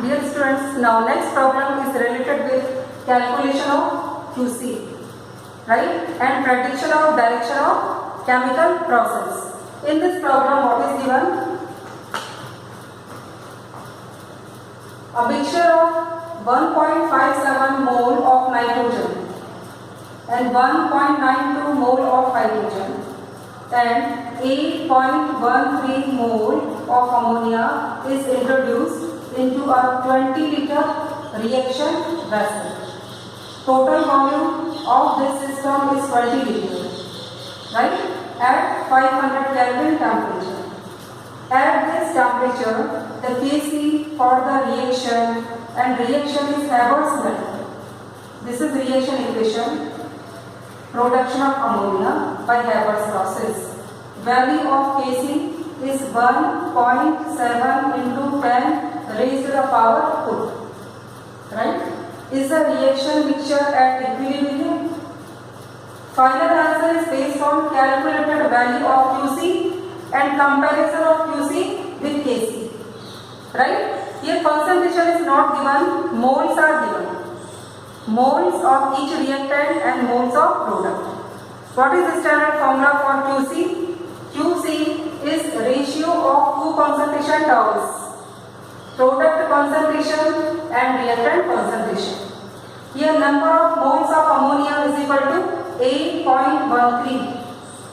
Dear students, now next problem is related with calculation of QC, right, and prediction of direction of chemical process. In this problem, what is given? A mixture of 1.57 mole of nitrogen and 1.92 mole of hydrogen and 8.13 mole of ammonia is introduced into a 20-liter reaction vessel. Total volume of this system is 20 liters, right, at 500 Kelvin temperature. At this temperature, the Kc for the reaction and reaction is Haber's method. This is reaction equation. Production of ammonia by Haber's process. Value of Kc is 1.7 into 10 raised to the power 2. Right? Is the reaction mixture at equilibrium? Final answer is based on calculated value of Qc and comparison of Qc with Kc. Right? Here concentration is not given, moles are given. Moles of each reactant and moles of product. What is the standard formula for Qc? Qc is ratio of two concentration terms. Product concentration and reactant concentration. Here number of moles of ammonia is equal to 8.13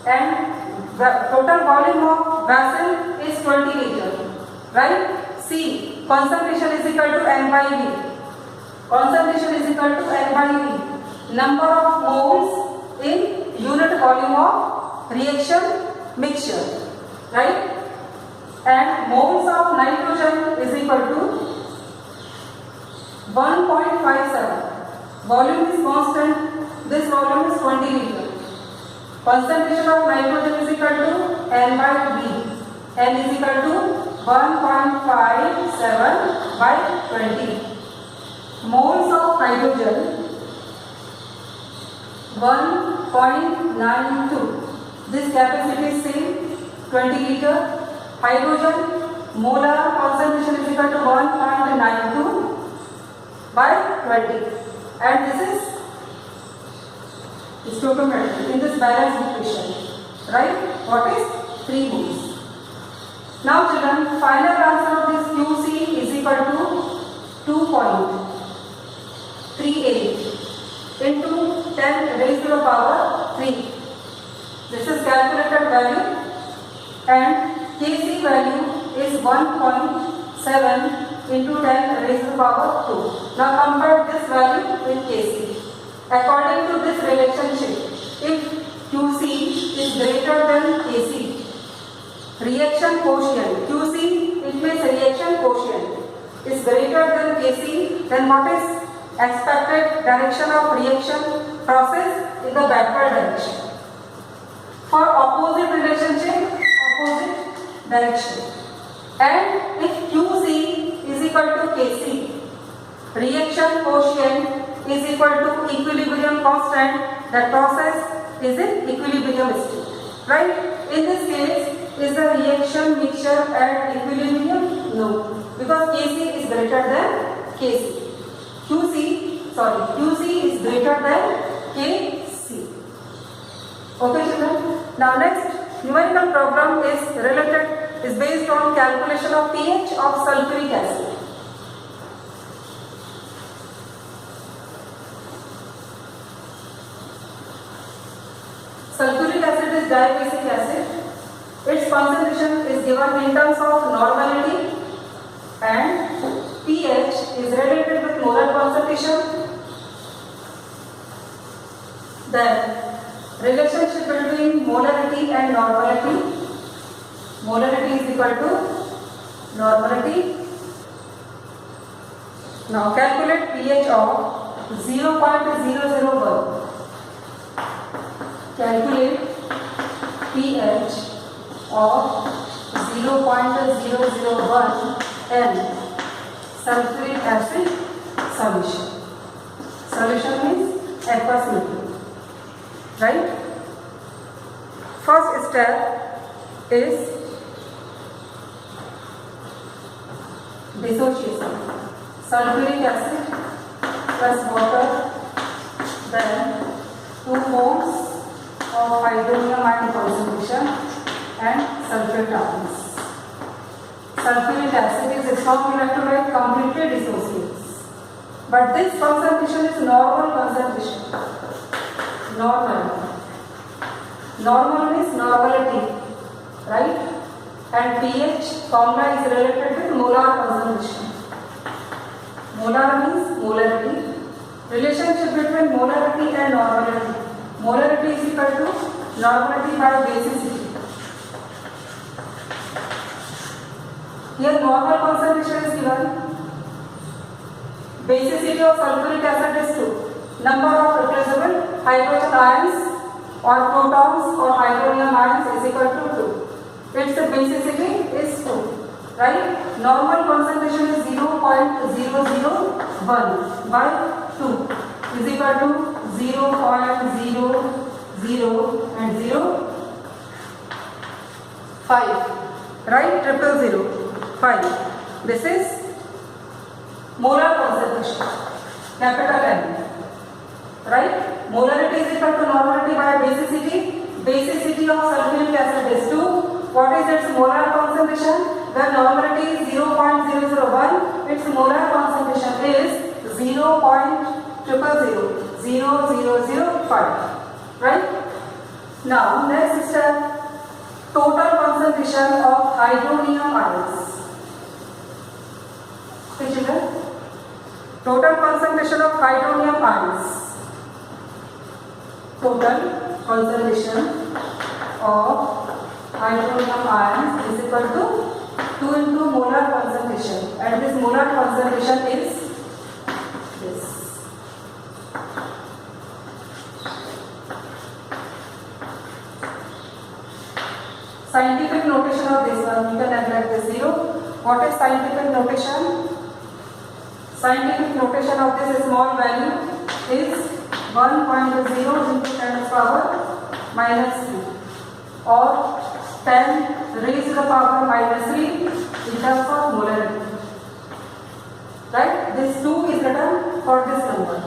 and the total volume of vessel is 20 liters. Right? C. Concentration is equal to N by V. Concentration is equal to N by V. Number of moles in unit volume of reaction mixture. Right? And moles of nitrogen is equal to 1.57. Volume is constant. This volume is 20 liters. Concentration of nitrogen is equal to N by V. N is equal to 1.57 by 20. Moles of hydrogen 1.92. This capacity is same, 20 liter. Hydrogen molar concentration is equal to 1.92 by 20, and this is stoichiometric in this balanced equation, right? What is 3 moles? Now children, final answer of this Qc is equal to 2.38 into 10 raised to the power 3. This is calculated value, and Kc value is 1.7 into 10 raised to the power 2. Now compare this value with Kc. According to this relationship, if Qc is greater than Kc, reaction quotient, Qc it means reaction quotient, is greater than Kc, then what is expected direction of reaction process in the backward direction. For opposite relationship, opposite direction. And if Qc is equal to Kc, reaction quotient is equal to equilibrium constant, that process is in equilibrium state. Right? In this case, is the reaction mixture at equilibrium? No, because Kc is greater than Kc. Qc is greater than Kc. Okay children? Now next numerical problem is based on calculation of pH of sulfuric acid. Sulfuric acid is dibasic acid. Its concentration is given in terms of normality, and pH is related with molar concentration. Then relationship between molarity and normality. Molarity is equal to normality. Now calculate pH of 0.001. Calculate pH of 0.001 N sulfuric acid solution. Solution means aqueous liquid. Right? First step is dissociation. sulfuric acid plus water, then 2 moles of hydronium ion concentration and sulfate ions. Sulfuric acid is a strong electrolyte, completely dissociates. But this concentration is normal concentration. Normal means normality, right? And pH formula is related with molar concentration. Molar means molarity. Relationship between molarity and normality. Molarity is equal to normality by basicity. Here normal concentration is given. Basicity of sulfuric acid is 2. Number of replaceable hydrogen ions or protons or hydronium ions is equal to 2. Its basicity is 2. Right? Normal concentration is 0.001 by 2 is equal to 0.00 and 0.5. Right? 0.005. This is molar concentration, capital M. Right? Molarity is equal to normality by basicity. Basicity of sulfuric acid is 2. What is its molar concentration? The normality is 0.001. Its molar concentration is 0.00005. Right? Now, next step, total concentration of hydronium ions. Total concentration of hydronium ions. Total concentration of hydronium ions is equal to 2 into molar concentration, and this molar concentration is this. Scientific notation of this one, you can neglect this 0. What is scientific notation? Scientific notation of this small value is 1.0 into 10 power minus 3 or 10 raised to the power minus 3 in terms of molarity. Right? This 2 is written for this number.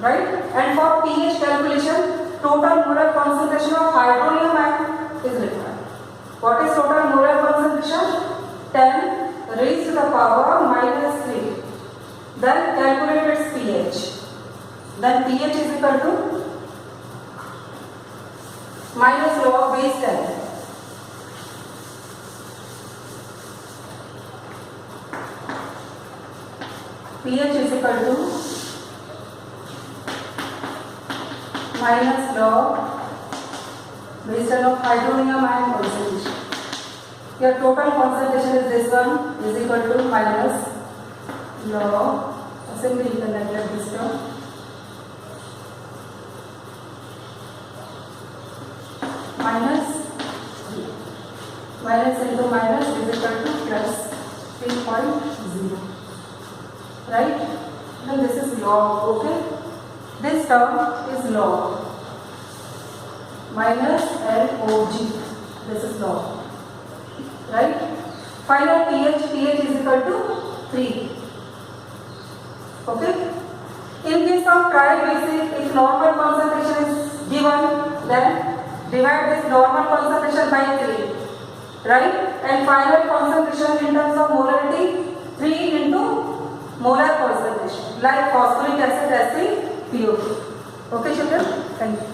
Right? And for pH calculation, total molar concentration of hydronium ion is required. What is total molar concentration? 10 raised to the power minus 3. Then calculate its pH. Then pH is equal to minus log base 10. pH is equal to minus log base 10 of hydronium ion concentration. Your total concentration is this one is equal to minus log, assembly you can neglect this term, minus into minus is equal to plus 3.0. Right? Then this is log, okay? This term is log. Minus LOG. This is log. Right? Final pH is equal to 3. Okay? In case of tri-basic, if normal concentration is given, then divide this normal concentration by 3. Right? And final concentration in terms of molarity, 3 into molar concentration, like phosphoric acid, Sc, PO2. Okay, children? Thank you.